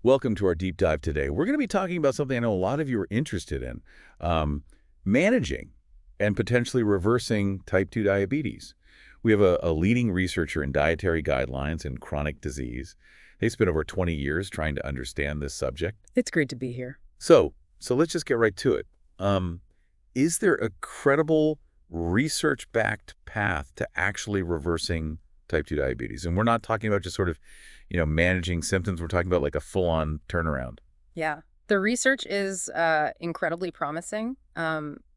Welcome to our deep dive today. We're going to be talking about something I know a lot of you are interested in, managing and potentially reversing type 2 diabetes. We have a leading researcher in dietary guidelines and chronic disease. They spent over 20 years trying to understand this subject. It's great to be here. So let's just get right to it. Is there a credible research-backed path to actually reversing type 2 diabetes? And we're not talking about just sort of, managing symptoms. We're talking about like a full-on turnaround. Yeah. The research is incredibly promising.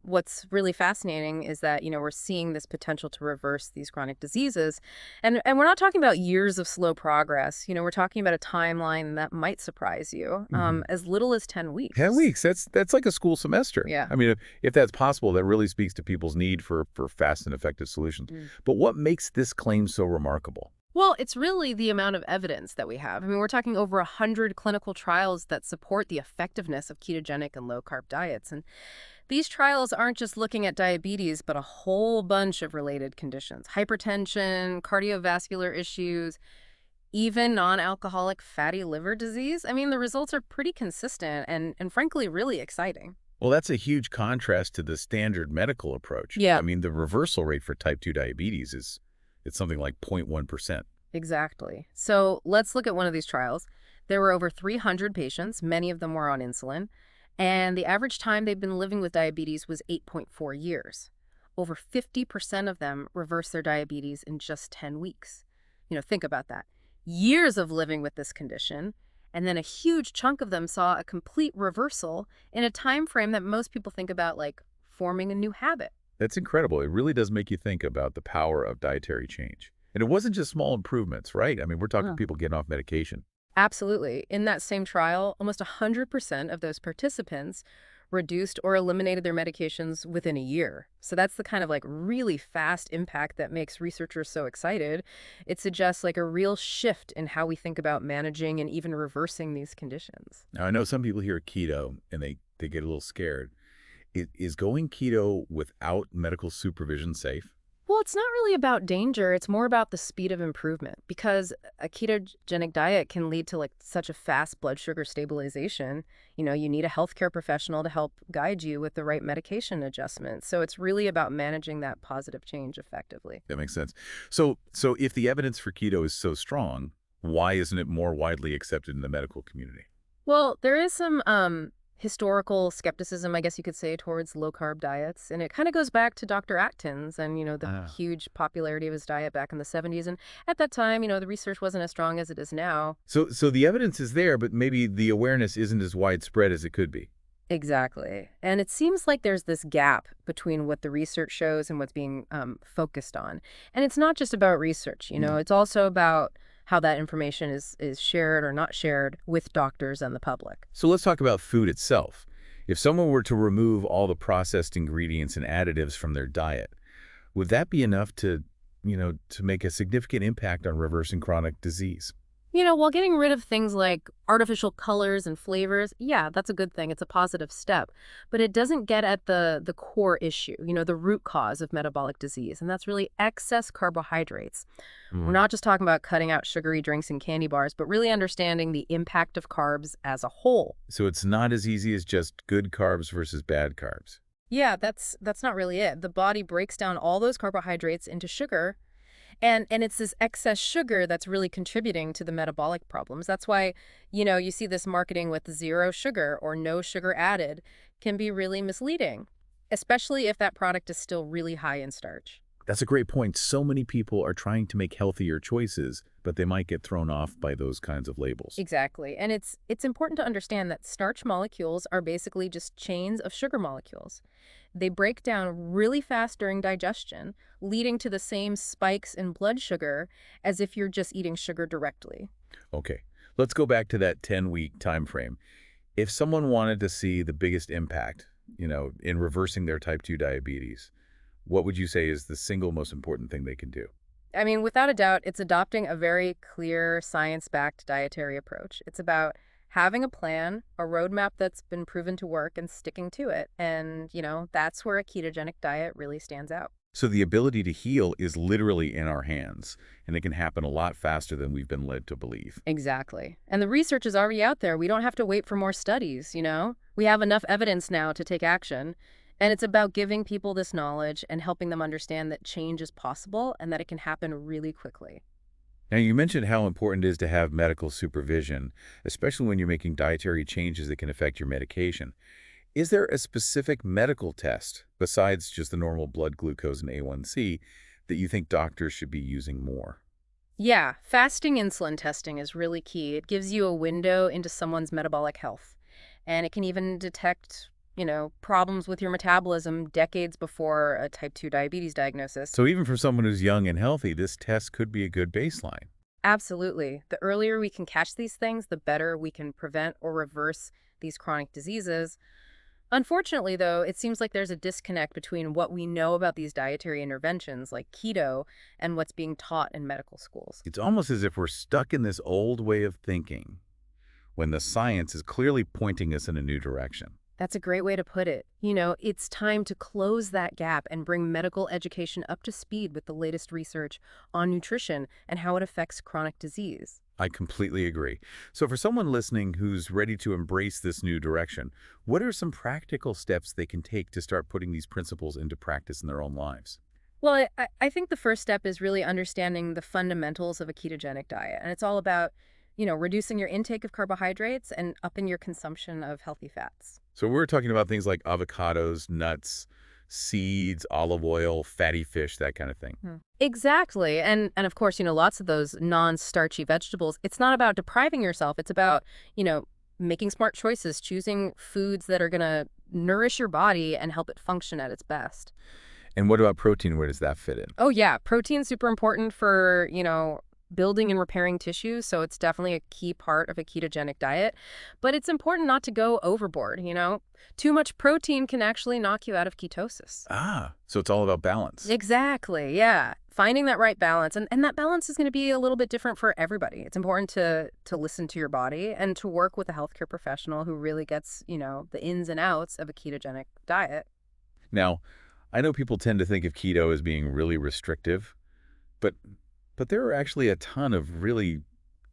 What's really fascinating is that, we're seeing this potential to reverse these chronic diseases. And we're not talking about years of slow progress. We're talking about a timeline that might surprise you, as little as 10 10 weeks. weeks, that's like a school semester. Yeah. I mean, if that's possible, that really speaks to people's need for fast and effective solutions. But what makes this claim so remarkable? Well, it's really the amount of evidence that we have. I mean, we're talking over 100 clinical trials that support the effectiveness of ketogenic and low-carb diets. And these trials aren't just looking at diabetes, but a whole bunch of related conditions: hypertension, cardiovascular issues, even non-alcoholic fatty liver disease. I mean, the results are pretty consistent and frankly, really exciting. Well, that's a huge contrast to the standard medical approach. Yeah. I mean, the reversal rate for type 2 diabetes it's something like 0.1%. Exactly. So let's look at one of these trials. There were over 300 patients. Many of them were on insulin. And the average time they've been living with diabetes was 8.4 years. Over 50% of them reversed their diabetes in just 10 weeks. Think about that. Years of living with this condition, and then a huge chunk of them saw a complete reversal in a time frame that most people think about like forming a new habit. That's incredible. It really does make you think about the power of dietary change. And it wasn't just small improvements, right? I mean, we're talking people getting off medication. Absolutely. In that same trial, almost 100% of those participants reduced or eliminated their medications within a year. So that's the kind of like really fast impact that makes researchers so excited. It suggests like a real shift in how we think about managing and even reversing these conditions. Now, I know some people hear keto and they get a little scared. Is going keto without medical supervision safe? Well, it's not really about danger. It's more about the speed of improvement, because a ketogenic diet can lead to like such a fast blood sugar stabilization. You need a healthcare professional to help guide you with the right medication adjustment. So it's really about managing that positive change effectively. That makes sense. So if the evidence for keto is so strong, why isn't it more widely accepted in the medical community? Well, there is some historical skepticism, I guess you could say, towards low-carb diets. And it kind of goes back to Dr. Atkins and, the Ah. huge popularity of his diet back in the 70s. And at that time, the research wasn't as strong as it is now. So the evidence is there, but maybe the awareness isn't as widespread as it could be. Exactly. And it seems like there's this gap between what the research shows and what's being focused on. And it's not just about research, it's also about how that information is shared or not shared with doctors and the public. So let's talk about food itself. If someone were to remove all the processed ingredients and additives from their diet, would that be enough to make a significant impact on reversing chronic disease? While getting rid of things like artificial colors and flavors, yeah, that's a good thing. It's a positive step. But it doesn't get at the core issue, the root cause of metabolic disease, and that's really excess carbohydrates. We're Mm. not just talking about cutting out sugary drinks and candy bars, but really understanding the impact of carbs as a whole. So it's not as easy as just good carbs versus bad carbs. Yeah, that's not really it. The body breaks down all those carbohydrates into sugar. And it's this excess sugar that's really contributing to the metabolic problems. That's why, you see this marketing with zero sugar or no sugar added can be really misleading, especially if that product is still really high in starch. That's a great point. So many people are trying to make healthier choices, but they might get thrown off by those kinds of labels. Exactly. And it's important to understand that starch molecules are basically just chains of sugar molecules. They break down really fast during digestion, leading to the same spikes in blood sugar as if you're just eating sugar directly. Okay, let's go back to that 10-week time frame. If someone wanted to see the biggest impact, in reversing their type 2 diabetes, what would you say is the single most important thing they can do? I mean, without a doubt, it's adopting a very clear, science-backed dietary approach. It's about having a plan, a roadmap that's been proven to work, and sticking to it. And, that's where a ketogenic diet really stands out. So the ability to heal is literally in our hands, and it can happen a lot faster than we've been led to believe. Exactly. And the research is already out there. We don't have to wait for more studies, We have enough evidence now to take action. And it's about giving people this knowledge and helping them understand that change is possible and that it can happen really quickly. Now, you mentioned how important it is to have medical supervision, especially when you're making dietary changes that can affect your medication. Is there a specific medical test, besides just the normal blood glucose and A1C, that you think doctors should be using more? Yeah, fasting insulin testing is really key. It gives you a window into someone's metabolic health. And it can even detect, problems with your metabolism decades before a type 2 diabetes diagnosis. So even for someone who's young and healthy, this test could be a good baseline. Absolutely. The earlier we can catch these things, the better we can prevent or reverse these chronic diseases. Unfortunately, though, it seems like there's a disconnect between what we know about these dietary interventions like keto and what's being taught in medical schools. It's almost as if we're stuck in this old way of thinking when the science is clearly pointing us in a new direction. That's a great way to put it. It's time to close that gap and bring medical education up to speed with the latest research on nutrition and how it affects chronic disease. I completely agree. So for someone listening who's ready to embrace this new direction, what are some practical steps they can take to start putting these principles into practice in their own lives? Well, I think the first step is really understanding the fundamentals of a ketogenic diet. And it's all about, reducing your intake of carbohydrates and upping your consumption of healthy fats. So we're talking about things like avocados, nuts, seeds, olive oil, fatty fish, that kind of thing. Exactly. And of course, lots of those non-starchy vegetables. It's not about depriving yourself. It's about, making smart choices, choosing foods that are going to nourish your body and help it function at its best. And what about protein? Where does that fit in? Oh, yeah. Protein's super important for, building and repairing tissues, so it's definitely a key part of a ketogenic diet. But it's important not to go overboard. Too much protein can actually knock you out of ketosis. So it's all about balance. Exactly, yeah. Finding that right balance. And that balance is going to be a little bit different for everybody. It's important to listen to your body and to work with a healthcare professional who really gets, the ins and outs of a ketogenic diet. Now, I know people tend to think of keto as being really restrictive, but there are actually a ton of really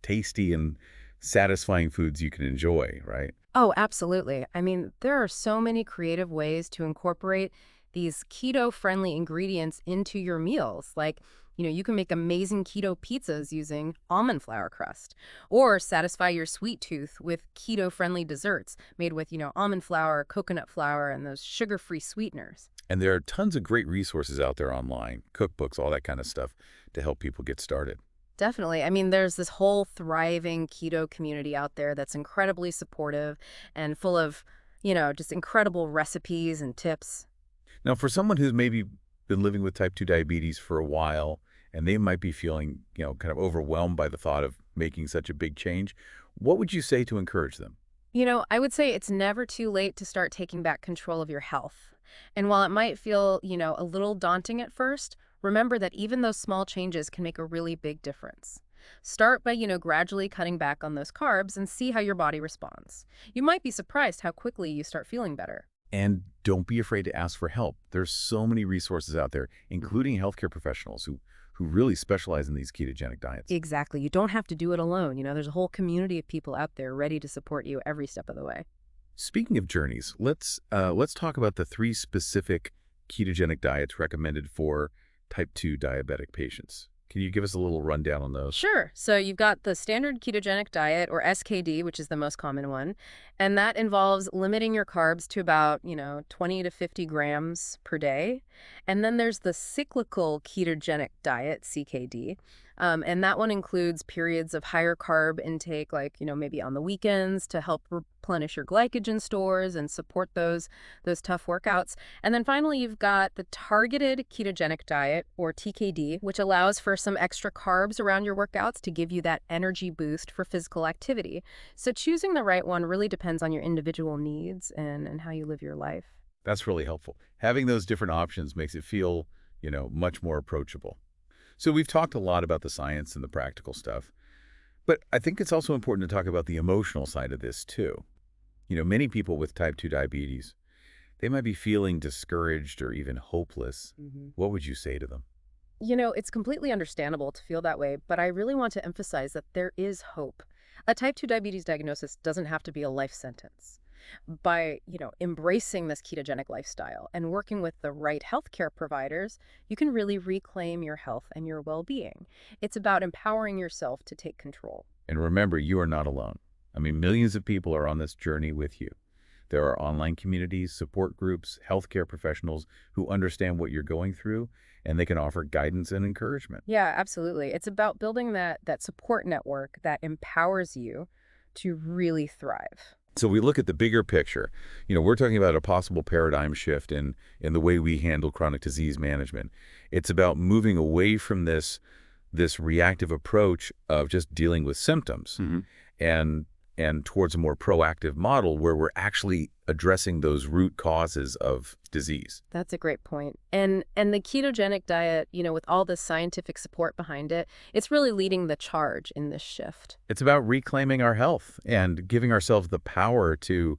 tasty and satisfying foods you can enjoy, right? Oh, absolutely. I mean, there are so many creative ways to incorporate these keto-friendly ingredients into your meals. Like, you can make amazing keto pizzas using almond flour crust, or satisfy your sweet tooth with keto-friendly desserts made with, almond flour, coconut flour, and those sugar-free sweeteners. And there are tons of great resources out there online, cookbooks, all that kind of stuff to help people get started. Definitely. I mean, there's this whole thriving keto community out there that's incredibly supportive and full of, just incredible recipes and tips. Now, for someone who's maybe been living with type 2 diabetes for a while, and they might be feeling, kind of overwhelmed by the thought of making such a big change, what would you say to encourage them? I would say it's never too late to start taking back control of your health. And while it might feel, a little daunting at first, remember that even those small changes can make a really big difference. Start by, gradually cutting back on those carbs and see how your body responds. You might be surprised how quickly you start feeling better. And don't be afraid to ask for help. There's so many resources out there, including healthcare professionals who really specialize in these ketogenic diets. Exactly. You don't have to do it alone. There's a whole community of people out there ready to support you every step of the way. Speaking of journeys, let's talk about the 3 specific ketogenic diets recommended for type 2 diabetic patients. Can you give us a little rundown on those? Sure. So you've got the standard ketogenic diet, or SKD, which is the most common one. And that involves limiting your carbs to about, 20 to 50 grams per day. And then there's the cyclical ketogenic diet, CKD. And that one includes periods of higher carb intake, like, maybe on the weekends to help replenish your glycogen stores and support those tough workouts. And then finally, you've got the targeted ketogenic diet, or TKD, which allows for some extra carbs around your workouts to give you that energy boost for physical activity. So choosing the right one really depends on your individual needs and how you live your life. That's really helpful. Having those different options makes it feel, much more approachable. So we've talked a lot about the science and the practical stuff, but I think it's also important to talk about the emotional side of this too. Many people with type 2 diabetes, They might be feeling discouraged or even hopeless. Hmm. What would you say to them? It's completely understandable to feel that way, but I really want to emphasize that there is hope. A type 2 diabetes diagnosis doesn't have to be a life sentence. By, embracing this ketogenic lifestyle and working with the right healthcare providers, you can really reclaim your health and your well-being. It's about empowering yourself to take control. And remember, you are not alone. I mean, millions of people are on this journey with you. There are online communities, support groups, healthcare professionals who understand what you're going through, and they can offer guidance and encouragement. Yeah, absolutely. It's about building that support network that empowers you to really thrive. So we look at the bigger picture. We're talking about a possible paradigm shift in the way we handle chronic disease management. It's about moving away from this reactive approach of just dealing with symptoms and and towards a more proactive model where we're actually addressing those root causes of disease. That's a great point. And the ketogenic diet, with all the scientific support behind it, it's really leading the charge in this shift. It's about reclaiming our health and giving ourselves the power to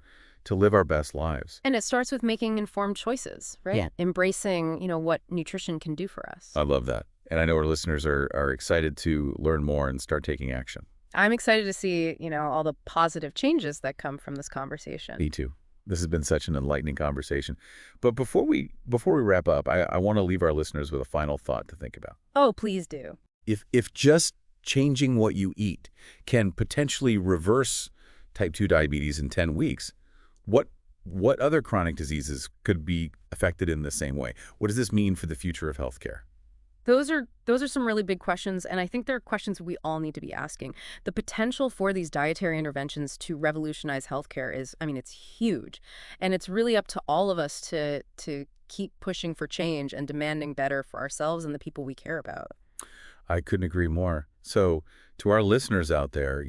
live our best lives. And it starts with making informed choices, right? Yeah. Embracing, what nutrition can do for us. I love that. And I know our listeners are excited to learn more and start taking action. I'm excited to see, all the positive changes that come from this conversation. Me too. This has been such an enlightening conversation. But before we wrap up, I want to leave our listeners with a final thought to think about. Oh, please do. If just changing what you eat can potentially reverse type 2 diabetes in 10 weeks, what other chronic diseases could be affected in the same way? What does this mean for the future of healthcare? Those are some really big questions, and I think they're questions we all need to be asking. The potential for these dietary interventions to revolutionize healthcare it's huge. And it's really up to all of us to keep pushing for change and demanding better for ourselves and the people we care about. I couldn't agree more. So to our listeners out there,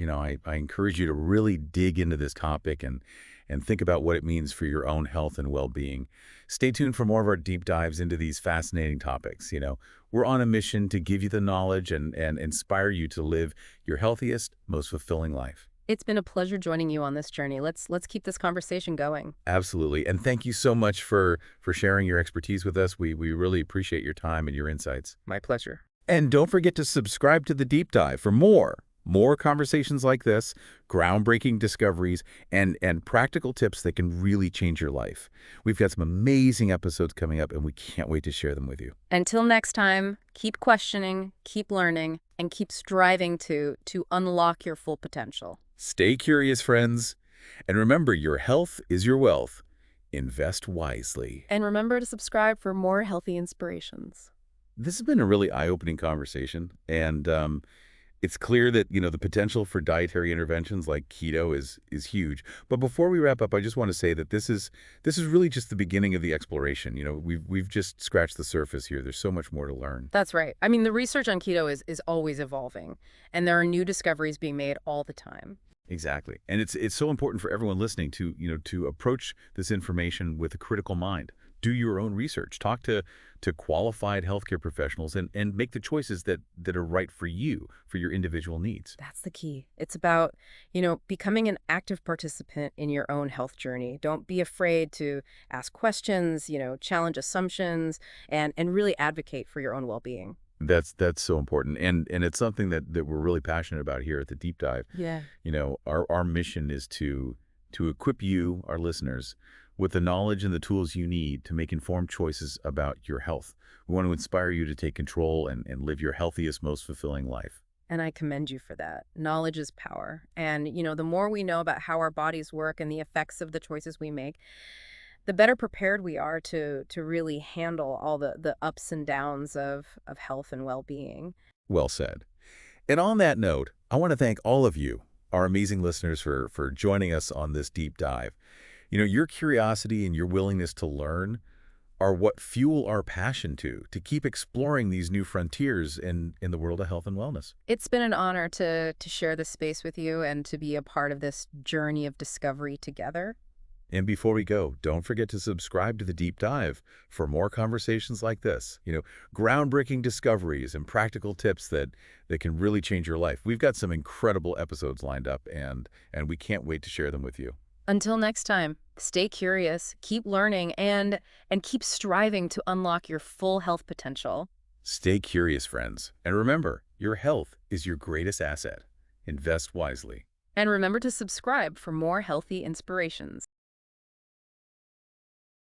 I encourage you to really dig into this topic and think about what it means for your own health and well-being. Stay tuned for more of our deep dives into these fascinating topics. We're on a mission to give you the knowledge and inspire you to live your healthiest, most fulfilling life. It's been a pleasure joining you on this journey. Let's keep this conversation going. Absolutely. And thank you so much for sharing your expertise with us. We really appreciate your time and your insights. My pleasure. And don't forget to subscribe to The Deep Dive for more conversations like this, groundbreaking discoveries, and practical tips that can really change your life. We've got some amazing episodes coming up, and we can't wait to share them with you. Until next time, keep questioning, keep learning, and keep striving to unlock your full potential. Stay curious, friends. And remember, your health is your wealth. Invest wisely. And remember to subscribe for more healthy inspirations. This has been a really eye-opening conversation, and it's clear that, the potential for dietary interventions like keto is huge. But before we wrap up, I just want to say that this is really just the beginning of the exploration. We've just scratched the surface here. There's so much more to learn. That's right. The research on keto is always evolving, and there are new discoveries being made all the time. Exactly. And it's so important for everyone listening to approach this information with a critical mind. Do your own research. Talk to qualified healthcare professionals and make the choices that are right for you, for your individual needs. That's the key. It's about, becoming an active participant in your own health journey. Don't be afraid to ask questions, challenge assumptions, and really advocate for your own well-being. That's so important. And it's something that we're really passionate about here at the Deep Dive. Yeah. Our mission is to equip you, our listeners, with the knowledge and the tools you need to make informed choices about your health. We want to inspire you to take control and live your healthiest, most fulfilling life. And I commend you for that. Knowledge is power. And, the more we know about how our bodies work and the effects of the choices we make, the better prepared we are to really handle all the ups and downs of health and well-being. Well said. And on that note, I want to thank all of you, our amazing listeners, for joining us on this deep dive. Your curiosity and your willingness to learn are what fuel our passion to keep exploring these new frontiers in the world of health and wellness. It's been an honor to share this space with you and to be a part of this journey of discovery together. And before we go, don't forget to subscribe to The Deep Dive for more conversations like this. Groundbreaking discoveries and practical tips that can really change your life. We've got some incredible episodes lined up, and we can't wait to share them with you. Until next time, stay curious, keep learning, and keep striving to unlock your full health potential. Stay curious, friends. And remember, your health is your greatest asset. Invest wisely. And remember to subscribe for more healthy inspirations.